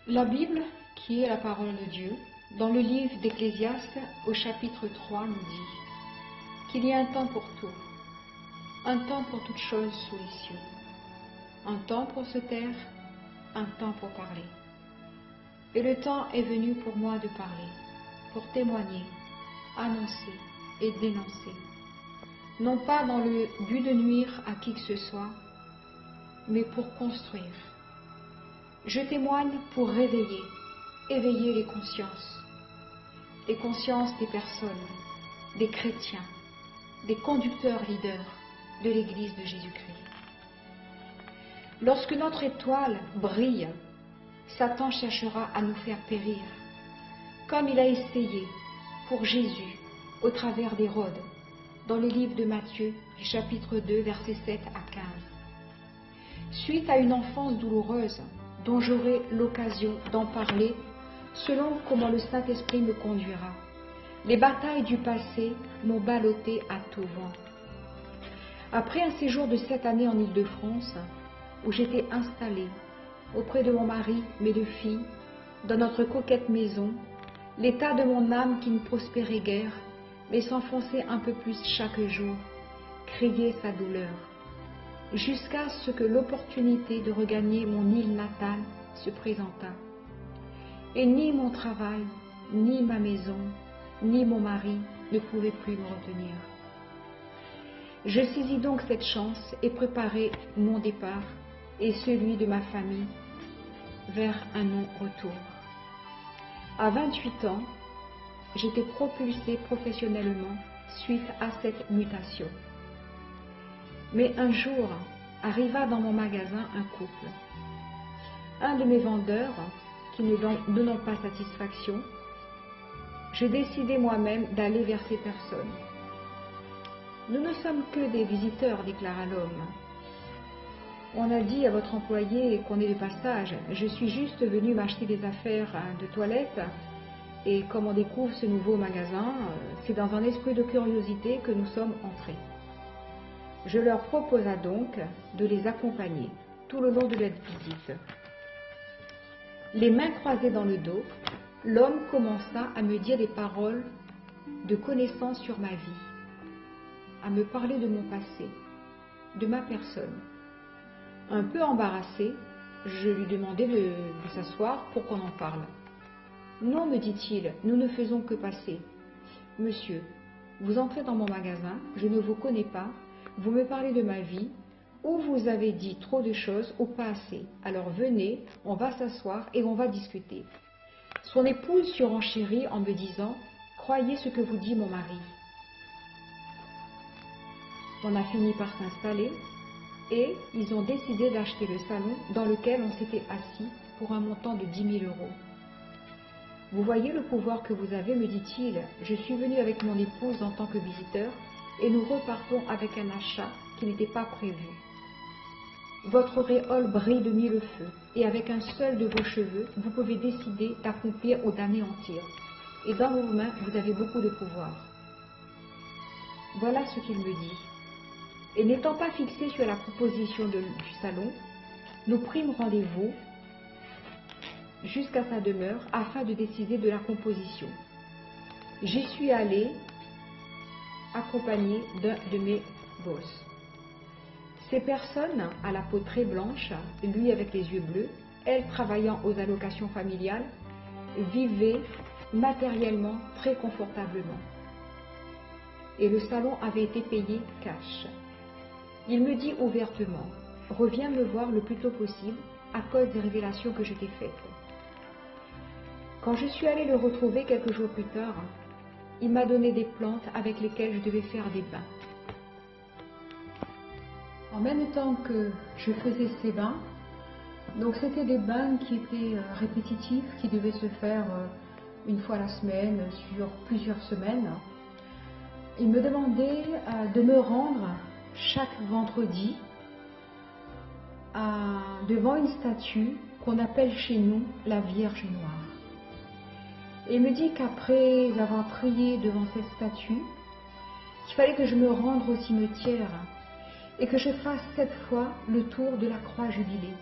La Bible, qui est la parole de Dieu, dans le livre d'Ecclésiaste, au chapitre 3, nous dit qu'il y a un temps pour tout, un temps pour toutes choses sous les cieux, un temps pour se taire, un temps pour parler. Et le temps est venu pour moi de parler, pour témoigner, annoncer et dénoncer, non pas dans le but de nuire à qui que ce soit, mais pour construire. Je témoigne pour réveiller, éveiller les consciences des personnes, des chrétiens, des conducteurs leaders de l'Église de Jésus-Christ. Lorsque notre étoile brille, Satan cherchera à nous faire périr, comme il a essayé pour Jésus au travers d'Hérode, dans le livre de Matthieu, du chapitre 2, versets 7 à 15. Suite à une enfance douloureuse, dont j'aurai l'occasion d'en parler selon comment le Saint-Esprit me conduira. Les batailles du passé m'ont ballotté à tout vent. Après un séjour de 7 années en Île-de-France, où j'étais installée auprès de mon mari, mes 2 filles, dans notre coquette maison, l'état de mon âme qui ne prospérait guère, mais s'enfonçait un peu plus chaque jour, criait sa douleur, jusqu'à ce que l'opportunité de regagner mon île natale se présenta. Et ni mon travail, ni ma maison, ni mon mari ne pouvaient plus me retenir. Je saisis donc cette chance et préparai mon départ et celui de ma famille vers un non-retour. À 28 ans, j'étais propulsée professionnellement suite à cette mutation. Mais un jour, arriva dans mon magasin un couple. Un de mes vendeurs, qui ne donnant pas satisfaction, je décidai moi-même d'aller vers ces personnes. Nous ne sommes que des visiteurs, déclara l'homme. On a dit à votre employé qu'on est de passage. Je suis juste venu m'acheter des affaires de toilette et comme on découvre ce nouveau magasin, c'est dans un esprit de curiosité que nous sommes entrés. Je leur proposa donc de les accompagner tout le long de leur visite. Les mains croisées dans le dos, l'homme commença à me dire des paroles de connaissance sur ma vie, à me parler de mon passé, de ma personne. Un peu embarrassé, je lui demandai de s'asseoir pour qu'on en parle. Non, me dit-il, nous ne faisons que passer. Monsieur, vous entrez dans mon magasin, je ne vous connais pas, vous me parlez de ma vie, ou vous avez dit trop de choses ou pas assez. Alors venez, on va s'asseoir et on va discuter. Son épouse surenchérit en me disant « Croyez ce que vous dit mon mari ». On a fini par s'installer et ils ont décidé d'acheter le salon dans lequel on s'était assis pour un montant de 10 000 €. Vous voyez le pouvoir que vous avez, me dit-il. Je suis venu avec mon épouse en tant que visiteur et nous repartons avec un achat qui n'était pas prévu. Votre auréole brille de 1000 feux et avec un seul de vos cheveux, vous pouvez décider d'accomplir ou d'anéantir. Et dans vos mains, vous avez beaucoup de pouvoir. Voilà ce qu'il me dit. Et n'étant pas fixé sur la composition du salon, nous prîmes rendez-vous jusqu'à sa demeure afin de décider de la composition. J'y suis allée accompagnée d'un de mes boss. Ces personnes, à la peau très blanche, lui avec les yeux bleus, elle travaillant aux allocations familiales, vivaient matériellement très confortablement. Et le salon avait été payé cash. Il me dit ouvertement, reviens me voir le plus tôt possible à cause des révélations que je t'ai faites. Quand je suis allée le retrouver quelques jours plus tard, il m'a donné des plantes avec lesquelles je devais faire des bains. En même temps que je faisais ces bains, donc c'était des bains qui étaient répétitifs, qui devaient se faire une fois la semaine, sur plusieurs semaines. Il me demandait de me rendre chaque vendredi devant une statue qu'on appelle chez nous la Vierge Noire. Et il me dit qu'après avoir prié devant cette statue, qu'il fallait que je me rende au cimetière et que je fasse cette fois le tour de la croix jubilée.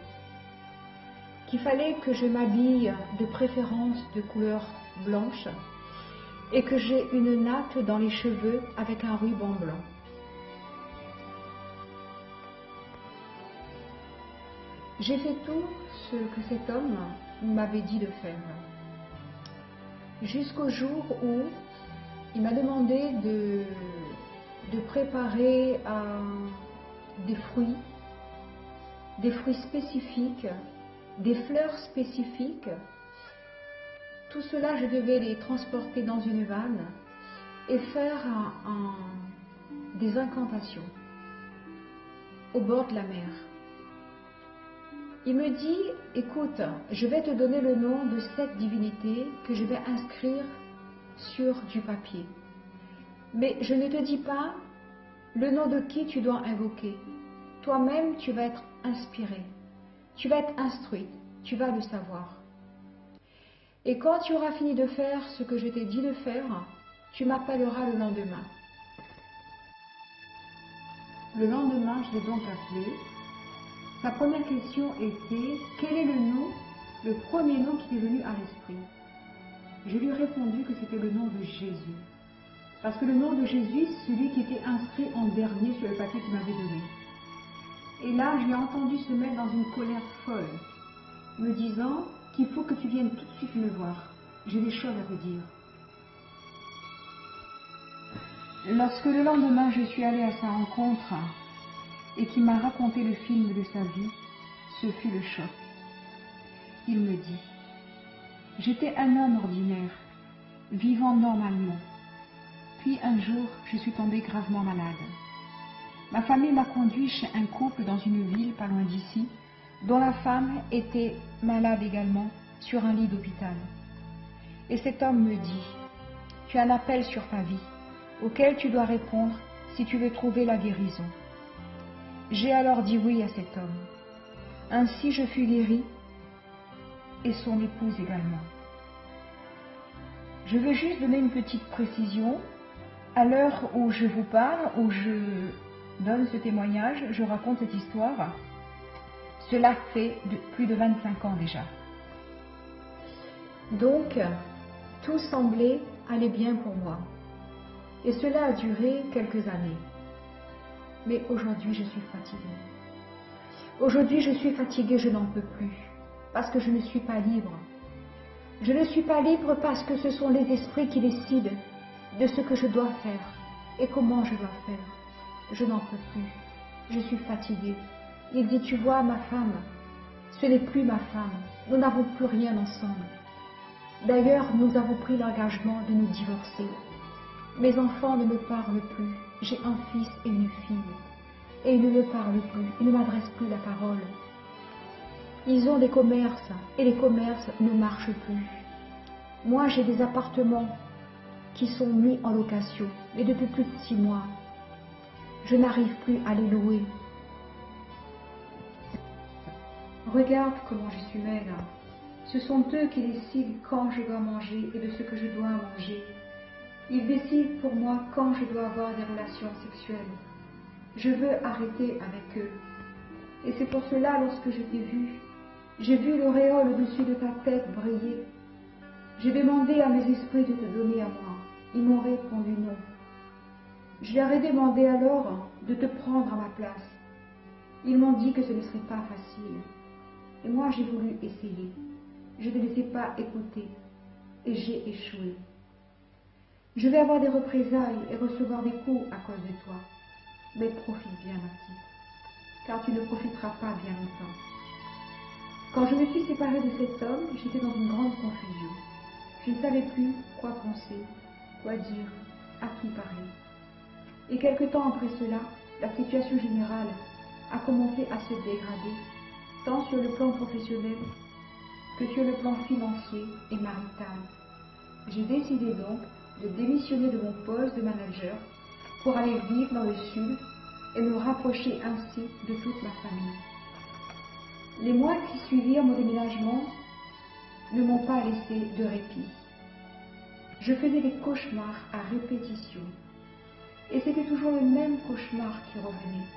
qu'il fallait que je m'habille de préférence de couleur blanche et que j'ai une natte dans les cheveux avec un ruban blanc. J'ai fait tout ce que cet homme m'avait dit de faire, jusqu'au jour où il m'a demandé de préparer des fruits spécifiques, des fleurs spécifiques. Tout cela, je devais les transporter dans une vanne et faire des incantations au bord de la mer. Il me dit, écoute, je vais te donner le nom de cette divinité que je vais inscrire sur du papier. Mais je ne te dis pas le nom de qui tu dois invoquer. Toi-même, tu vas être inspiré, tu vas être instruite, tu vas le savoir. Et quand tu auras fini de faire ce que je t'ai dit de faire, tu m'appelleras le lendemain. Le lendemain, je l'ai donc appelé. Sa première question était « Quel est le nom, le premier nom qui t'est venu à l'esprit ?» Je lui ai répondu que c'était le nom de Jésus. Parce que le nom de Jésus, c'est celui qui était inscrit en dernier sur le papier qu'il m'avait donné. Et là, je l'ai entendu se mettre dans une colère folle, me disant qu'il faut que tu viennes tout de suite me voir. J'ai des choses à te dire. Lorsque le lendemain, je suis allée à sa rencontre et qu'il m'a raconté le film de sa vie, ce fut le choc. Il me dit, j'étais un homme ordinaire, vivant normalement. Puis un jour, je suis tombée gravement malade. Ma famille m'a conduit chez un couple dans une ville pas loin d'ici, dont la femme était malade également, sur un lit d'hôpital. Et cet homme me dit, tu as un appel sur ta vie, auquel tu dois répondre si tu veux trouver la guérison. J'ai alors dit oui à cet homme. Ainsi je fus guérie et son épouse également. Je veux juste donner une petite précision. À l'heure où je vous parle, où je donne ce témoignage, je raconte cette histoire. Cela fait plus de 25 ans déjà. Donc, tout semblait aller bien pour moi. Et cela a duré quelques années. Mais aujourd'hui, je suis fatiguée. Aujourd'hui, je suis fatiguée, je n'en peux plus. Parce que je ne suis pas libre. Je ne suis pas libre parce que ce sont les esprits qui décident de ce que je dois faire et comment je dois faire. Je n'en peux plus. Je suis fatiguée. Il dit, tu vois, ma femme, ce n'est plus ma femme. Nous n'avons plus rien ensemble. D'ailleurs, nous avons pris l'engagement de nous divorcer. Mes enfants ne me parlent plus. J'ai un fils et une fille. Et ils ne me parlent plus. Ils ne m'adressent plus la parole. Ils ont des commerces et les commerces ne marchent plus. Moi, j'ai des appartements qui sont mis en location, mais depuis plus de 6 mois. Je n'arrive plus à les louer. Regarde comment je suis maigre. Ce sont eux qui décident quand je dois manger et de ce que je dois manger. Ils décident pour moi quand je dois avoir des relations sexuelles. Je veux arrêter avec eux. Et c'est pour cela, lorsque je t'ai vu, j'ai vu l'auréole au-dessus de ta tête briller. J'ai demandé à mes esprits de te donner à moi. Ils m'ont répondu non. Je leur ai demandé alors de te prendre à ma place. Ils m'ont dit que ce ne serait pas facile. Et moi, j'ai voulu essayer. Je ne les ai pas écoutés. Et j'ai échoué. Je vais avoir des représailles et recevoir des coups à cause de toi. Mais profite bien, ma petite, car tu ne profiteras pas bien longtemps. Quand je me suis séparée de cet homme, j'étais dans une grande confusion. Je ne savais plus quoi penser, quoi dire, à qui parler. Et quelque temps après cela, la situation générale a commencé à se dégrader, tant sur le plan professionnel que sur le plan financier et marital. J'ai décidé donc de démissionner de mon poste de manager pour aller vivre dans le sud et me rapprocher ainsi de toute ma famille. Les mois qui suivirent mon déménagement ne m'ont pas laissé de répit. Je faisais des cauchemars à répétition. Et c'était toujours le même cauchemar qui revenait,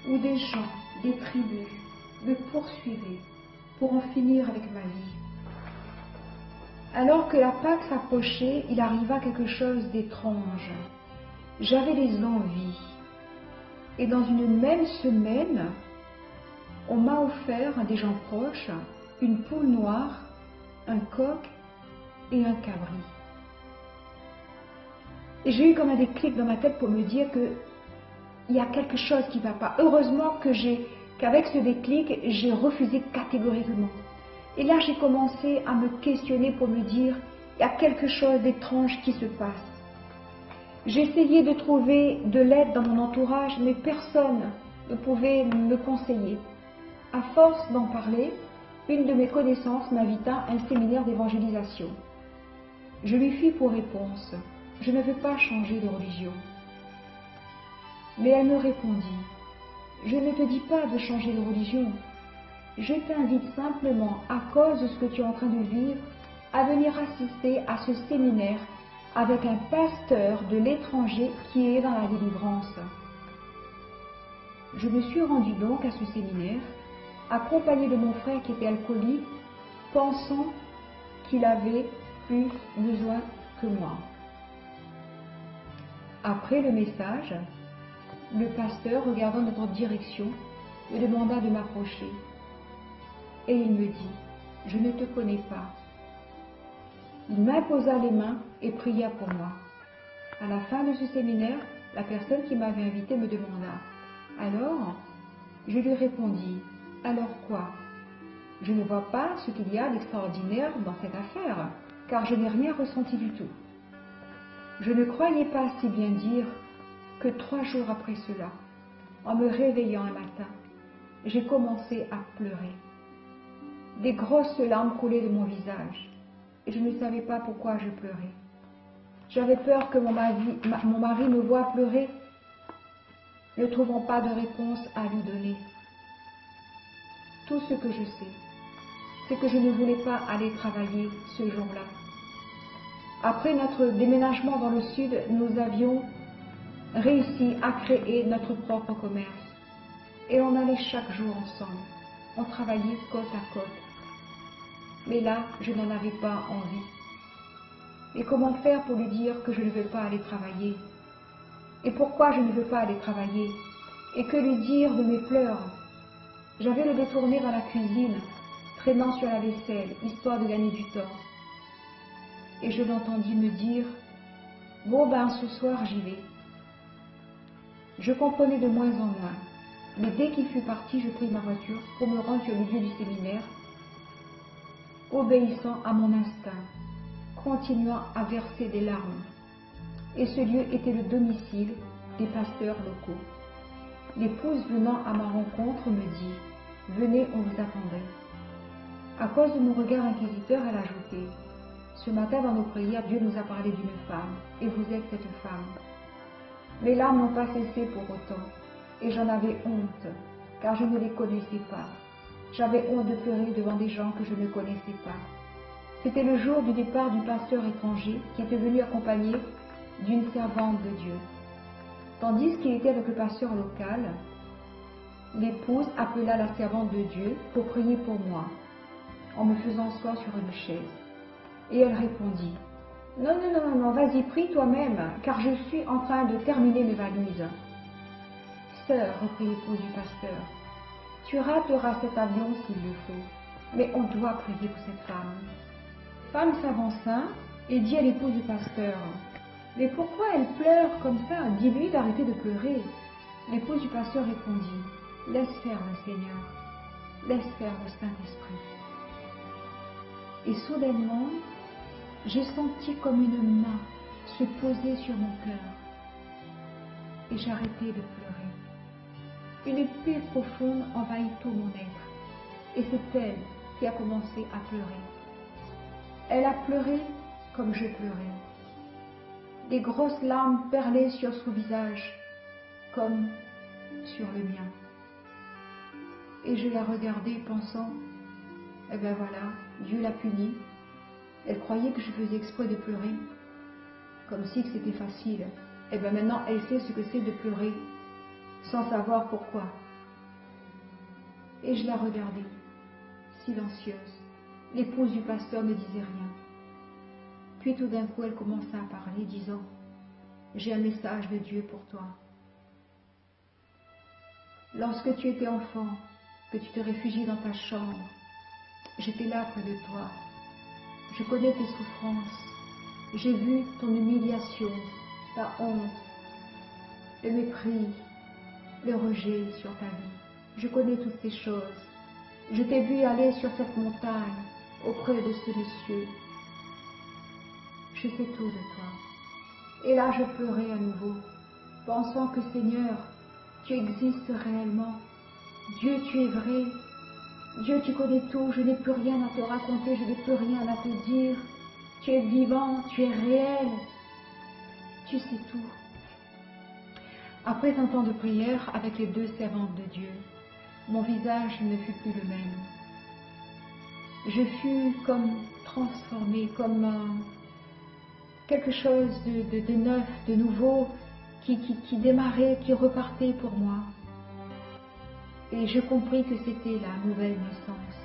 où des gens, des tribus, me poursuivaient pour en finir avec ma vie. Alors que la Pâque s'approchait, il arriva quelque chose d'étrange. J'avais des envies. Et dans une même semaine, on m'a offert à des gens proches une poule noire, un coq et un cabri. Et j'ai eu comme un déclic dans ma tête pour me dire qu'il y a quelque chose qui ne va pas. Heureusement qu'avec ce déclic, j'ai refusé catégoriquement. Et là, j'ai commencé à me questionner pour me dire, il y a quelque chose d'étrange qui se passe. J'ai essayé de trouver de l'aide dans mon entourage, mais personne ne pouvait me conseiller. À force d'en parler, une de mes connaissances m'invita à un séminaire d'évangélisation. Je lui fis pour réponse, je ne veux pas changer de religion. Mais elle me répondit, je ne te dis pas de changer de religion. Je t'invite simplement, à cause de ce que tu es en train de vivre, à venir assister à ce séminaire avec un pasteur de l'étranger qui est dans la délivrance. Je me suis rendue donc à ce séminaire, accompagnée de mon frère qui était alcoolique, pensant qu'il avait plus besoin que moi. Après le message, le pasteur, regardant notre direction, me demanda de m'approcher. Et il me dit, « Je ne te connais pas. » Il m'imposa les mains et pria pour moi. À la fin de ce séminaire, la personne qui m'avait invité me demanda, « Alors ?» Je lui répondis, « Alors quoi ? Je ne vois pas ce qu'il y a d'extraordinaire dans cette affaire, car je n'ai rien ressenti du tout. » Je ne croyais pas si bien dire que 3 jours après cela, en me réveillant un matin, j'ai commencé à pleurer. Des grosses larmes coulaient de mon visage et je ne savais pas pourquoi je pleurais. J'avais peur que mon mari me voie pleurer, ne trouvant pas de réponse à lui donner. Tout ce que je sais, c'est que je ne voulais pas aller travailler ce jour-là. Après notre déménagement dans le sud, nous avions réussi à créer notre propre commerce et on allait chaque jour ensemble. On travaillait côte à côte. Mais là, je n'en avais pas envie. Et comment faire pour lui dire que je ne veux pas aller travailler? Et pourquoi je ne veux pas aller travailler? Et que lui dire de mes pleurs? J'avais le détourné dans la cuisine, traînant sur la vaisselle, histoire de gagner du temps. Et je l'entendis me dire, « Bon ben, ce soir, j'y vais. » Je comprenais de moins en moins. Mais dès qu'il fut parti, je pris ma voiture pour me rendre sur le lieu du séminaire, obéissant à mon instinct, continuant à verser des larmes. Et ce lieu était le domicile des pasteurs locaux. L'épouse venant à ma rencontre me dit, « Venez, on vous attendait. » À cause de mon regard inquisiteur, elle ajoutait, « Ce matin dans nos prières, Dieu nous a parlé d'une femme, et vous êtes cette femme. » Mes larmes n'ont pas cessé pour autant, et j'en avais honte, car je ne les connaissais pas. J'avais honte de pleurer devant des gens que je ne connaissais pas. C'était le jour du départ du pasteur étranger qui était venu accompagné d'une servante de Dieu. Tandis qu'il était avec le pasteur local, l'épouse appela la servante de Dieu pour prier pour moi, en me faisant asseoir sur une chaise. Et elle répondit, « Non, non, non, non, vas-y, prie toi-même, car je suis en train de terminer mes valises. » « Sœur, reprit l'épouse du pasteur, tu rateras cet avion s'il le faut, mais on doit prier pour cette femme. » Femme s'avança et dit à l'épouse du pasteur, « Mais pourquoi elle pleure comme ça? Dis-lui d'arrêter de pleurer. » L'épouse du pasteur répondit, « Laisse faire le Seigneur, laisse faire le Saint-Esprit. » Et soudainement, j'ai senti comme une main se poser sur mon cœur et j'ai arrêté de pleurer. Une paix profonde envahit tout mon être et c'est elle qui a commencé à pleurer. Elle a pleuré comme je pleurais. Des grosses larmes perlaient sur son visage comme sur le mien. Et je la regardais pensant, eh ben voilà, Dieu l'a punie. Elle croyait que je faisais exprès de pleurer, comme si c'était facile. Et bien maintenant, elle sait ce que c'est de pleurer, sans savoir pourquoi. Et je la regardais. silencieuse. L'épouse du pasteur ne disait rien. Puis tout d'un coup, elle commença à parler, disant « J'ai un message de Dieu pour toi. Lorsque tu étais enfant, que tu te réfugies dans ta chambre, j'étais là près de toi. Je connais tes souffrances. J'ai vu ton humiliation, ta honte, le mépris, le rejet sur ta vie. Je connais toutes ces choses. Je t'ai vu aller sur cette montagne auprès de ce monsieur. Je sais tout de toi. Et là, je pleurais à nouveau, pensant que Seigneur, tu existes réellement. Dieu, tu es vrai. Dieu, tu connais tout. Je n'ai plus rien à te raconter. Je n'ai plus rien à te dire. Tu es vivant. Tu es réel. Tu sais tout. Après un temps de prière avec les deux servantes de Dieu, mon visage ne fut plus le même. Je fus comme transformée, comme quelque chose de neuf, de nouveau, qui démarrait, qui repartait pour moi. Et je compris que c'était la nouvelle naissance.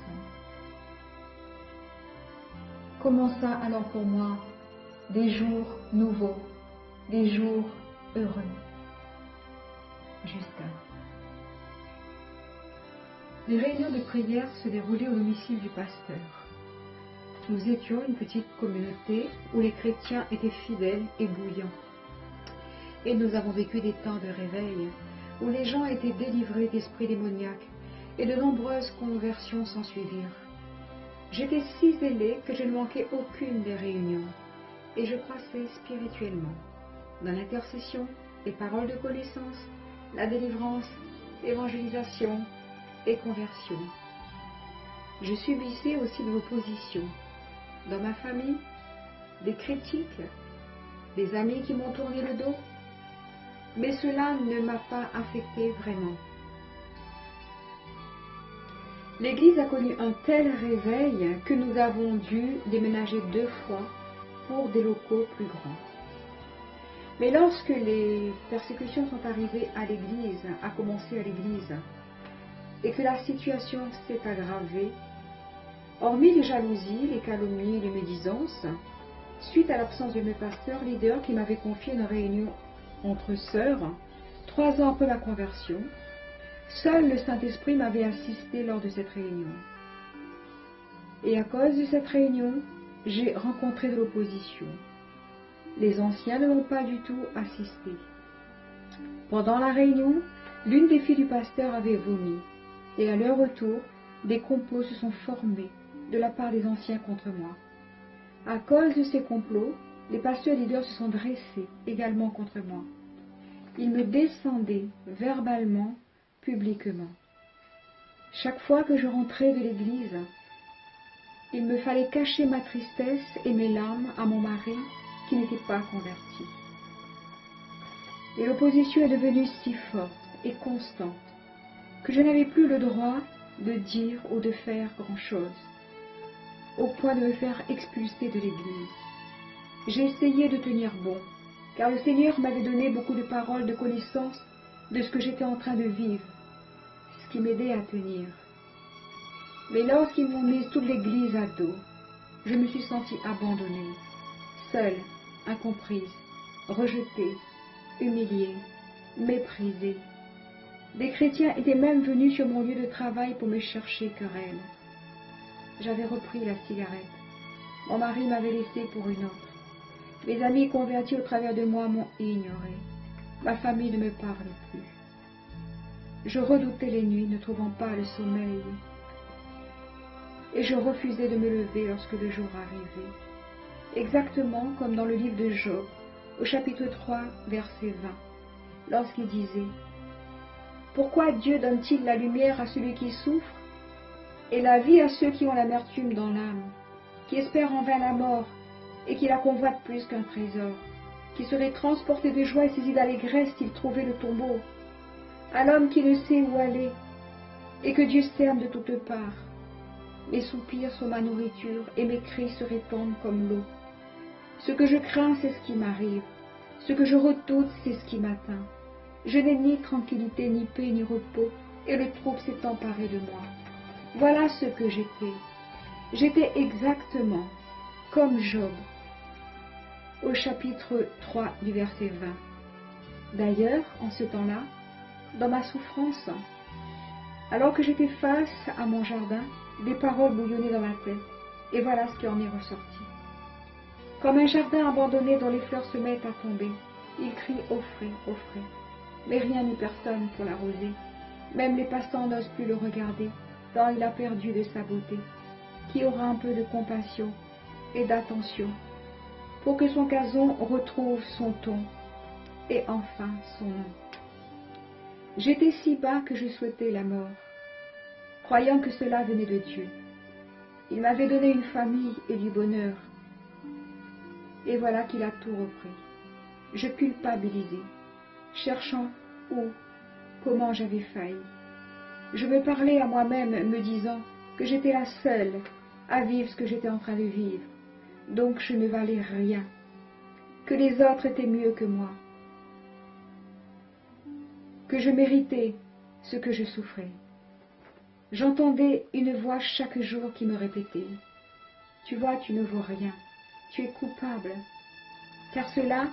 Commença alors pour moi des jours nouveaux, des jours heureux. Justin. Les réunions de prière se déroulaient au domicile du pasteur. Nous étions une petite communauté où les chrétiens étaient fidèles et bouillants. Et nous avons vécu des temps de réveil où les gens étaient délivrés d'esprits démoniaques et de nombreuses conversions s'ensuivirent. J'étais si zélée que je ne manquais aucune des réunions et je croissais spirituellement dans l'intercession, les paroles de connaissance, la délivrance, l'évangélisation et conversion. Je subissais aussi de l'opposition. Dans ma famille, des critiques, des amis qui m'ont tourné le dos, mais cela ne m'a pas affecté vraiment. L'Église a connu un tel réveil que nous avons dû déménager 2 fois pour des locaux plus grands. Mais lorsque les persécutions sont arrivées à l'Église, a commencé à l'Église, et que la situation s'est aggravée, hormis les jalousies, les calomnies, les médisances, suite à l'absence de mes pasteurs leaders qui m'avaient confié une réunion entre sœurs, 3 ans après ma conversion, seul le Saint-Esprit m'avait assisté lors de cette réunion. Et à cause de cette réunion, j'ai rencontré de l'opposition. Les anciens ne m'ont pas du tout assisté. Pendant la réunion, l'une des filles du pasteur avait vomi, et à leur retour, des complots se sont formés de la part des anciens contre moi. À cause de ces complots, les pasteurs leaders se sont dressés également contre moi. Ils me descendaient verbalement, publiquement. Chaque fois que je rentrais de l'église, il me fallait cacher ma tristesse et mes larmes à mon mari qui n'était pas converti. Et l'opposition est devenue si forte et constante que je n'avais plus le droit de dire ou de faire grand-chose, au point de me faire expulser de l'église. J'ai essayé de tenir bon, car le Seigneur m'avait donné beaucoup de paroles de connaissance de ce que j'étais en train de vivre, ce qui m'aidait à tenir. Mais lorsqu'ils m'ont mis toute l'église à dos, je me suis sentie abandonnée, seule, incomprise, rejetée, humiliée, méprisée. Des chrétiens étaient même venus sur mon lieu de travail pour me chercher querelle. J'avais repris la cigarette. Mon mari m'avait laissée pour une autre. Mes amis convertis au travers de moi m'ont ignoré. Ma famille ne me parlait plus. Je redoutais les nuits, ne trouvant pas le sommeil. Et je refusais de me lever lorsque le jour arrivait. Exactement comme dans le livre de Job, au chapitre 3, verset 20, lorsqu'il disait « Pourquoi Dieu donne-t-il la lumière à celui qui souffre et la vie à ceux qui ont l'amertume dans l'âme, qui espèrent en vain la mort et qui la convoitent plus qu'un trésor, qui seraient transportés de joie et saisis d'allégresse s'ils trouvaient le tombeau, à l'homme qui ne sait où aller et que Dieu cerne de toutes parts. Mes soupirs sont ma nourriture et mes cris se répandent comme l'eau. Ce que je crains, c'est ce qui m'arrive. Ce que je redoute, c'est ce qui m'atteint. Je n'ai ni tranquillité, ni paix, ni repos, et le trouble s'est emparé de moi. Voilà ce que j'étais. J'étais exactement comme Job, au chapitre 3 du verset 20. D'ailleurs, en ce temps-là, dans ma souffrance, alors que j'étais face à mon jardin, des paroles bouillonnaient dans ma tête, et voilà ce qui en est ressorti. Comme un jardin abandonné dont les fleurs se mettent à tomber, il crie au frais, mais rien ni personne pour l'arroser. Même les passants n'osent plus le regarder, tant il a perdu de sa beauté. Qui aura un peu de compassion et d'attention pour que son gazon retrouve son ton et enfin son nom. J'étais si bas que je souhaitais la mort, croyant que cela venait de Dieu. Il m'avait donné une famille et du bonheur, et voilà qu'il a tout repris. Je culpabilisais, cherchant où, comment j'avais failli. Je me parlais à moi-même, me disant que j'étais la seule à vivre ce que j'étais en train de vivre, donc je ne valais rien, que les autres étaient mieux que moi, que je méritais ce que je souffrais. J'entendais une voix chaque jour qui me répétait « Tu vois, tu ne vaux rien, tu es coupable, car cela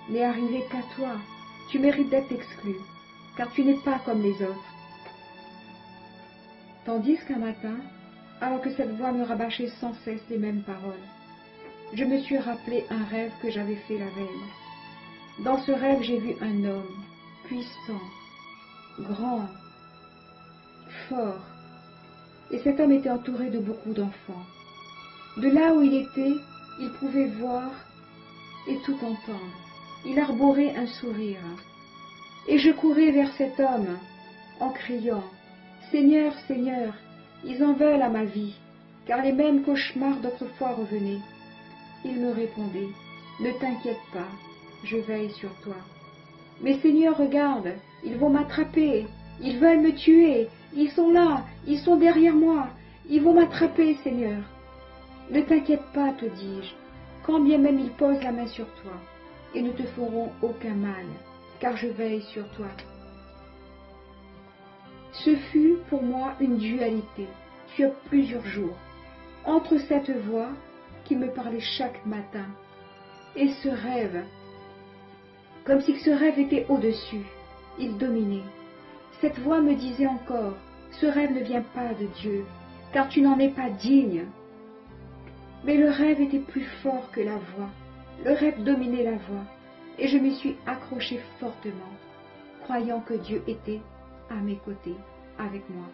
n'est arrivé qu'à toi, tu mérites d'être exclu, car tu n'es pas comme les autres. » Tandis qu'un matin, alors que cette voix me rabâchait sans cesse les mêmes paroles, je me suis rappelé un rêve que j'avais fait la veille. Dans ce rêve, j'ai vu un homme puissant, grand, fort, et cet homme était entouré de beaucoup d'enfants. De là où il était, il pouvait voir et tout entendre. Il arborait un sourire. Et je courais vers cet homme en criant « Seigneur, Seigneur, ils en veulent à ma vie, car les mêmes cauchemars d'autrefois revenaient. » Il me répondait « Ne t'inquiète pas, je veille sur toi. »« Mais Seigneur, regarde, ils vont m'attraper, ils veulent me tuer, ils sont là, ils sont derrière moi, ils vont m'attraper, Seigneur. »« Ne t'inquiète pas, te dis-je, quand bien même ils posent la main sur toi, et ne te feront aucun mal, car je veille sur toi. » Ce fut pour moi une dualité, sur plusieurs jours, entre cette voix qui me parlait chaque matin et ce rêve, comme si ce rêve était au-dessus, il dominait. Cette voix me disait encore, ce rêve ne vient pas de Dieu, car tu n'en es pas digne. Mais le rêve était plus fort que la voix, le rêve dominait la voix, et je m'y suis accrochée fortement, croyant que Dieu était à mes côtés, avec moi.